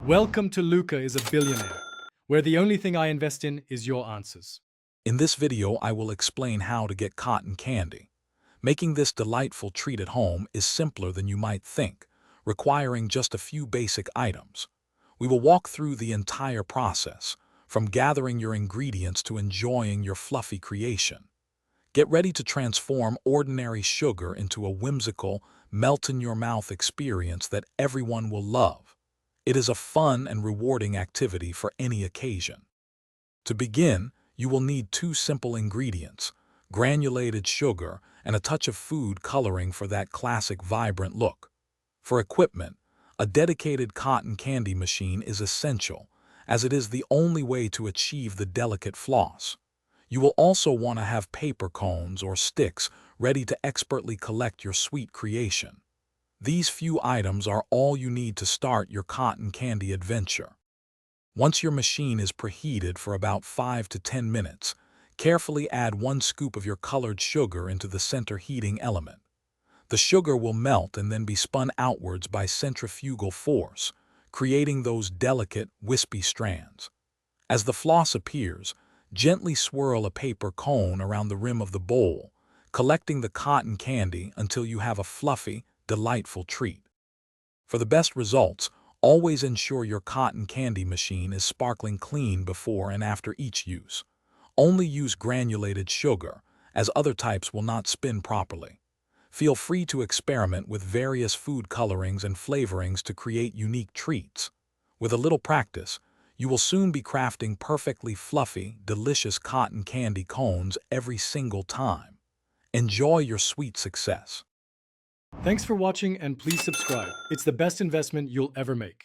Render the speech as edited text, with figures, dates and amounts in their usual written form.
Welcome to Luca is a Billionaire, where the only thing I invest in is your answers. In this video, I will explain how to get cotton candy. Making this delightful treat at home is simpler than you might think, requiring just a few basic items. We will walk through the entire process, from gathering your ingredients to enjoying your fluffy creation. Get ready to transform ordinary sugar into a whimsical, melt-in-your-mouth experience that everyone will love. It is a fun and rewarding activity for any occasion. To begin, you will need two simple ingredients: granulated sugar and a touch of food coloring for that classic vibrant look. For equipment, a dedicated cotton candy machine is essential, as it is the only way to achieve the delicate floss. You will also want to have paper cones or sticks ready to expertly collect your sweet creation. These few items are all you need to start your cotton candy adventure. Once your machine is preheated for about 5 to 10 minutes, carefully add 1 scoop of your colored sugar into the center heating element. The sugar will melt and then be spun outwards by centrifugal force, creating those delicate, wispy strands. As the floss appears, gently swirl a paper cone around the rim of the bowl, collecting the cotton candy until you have a fluffy, delightful treat. For the best results, always ensure your cotton candy machine is sparkling clean before and after each use. Only use granulated sugar, as other types will not spin properly. Feel free to experiment with various food colorings and flavorings to create unique treats. With a little practice, you will soon be crafting perfectly fluffy, delicious cotton candy cones every single time. Enjoy your sweet success. Thanks for watching and please subscribe. It's the best investment you'll ever make.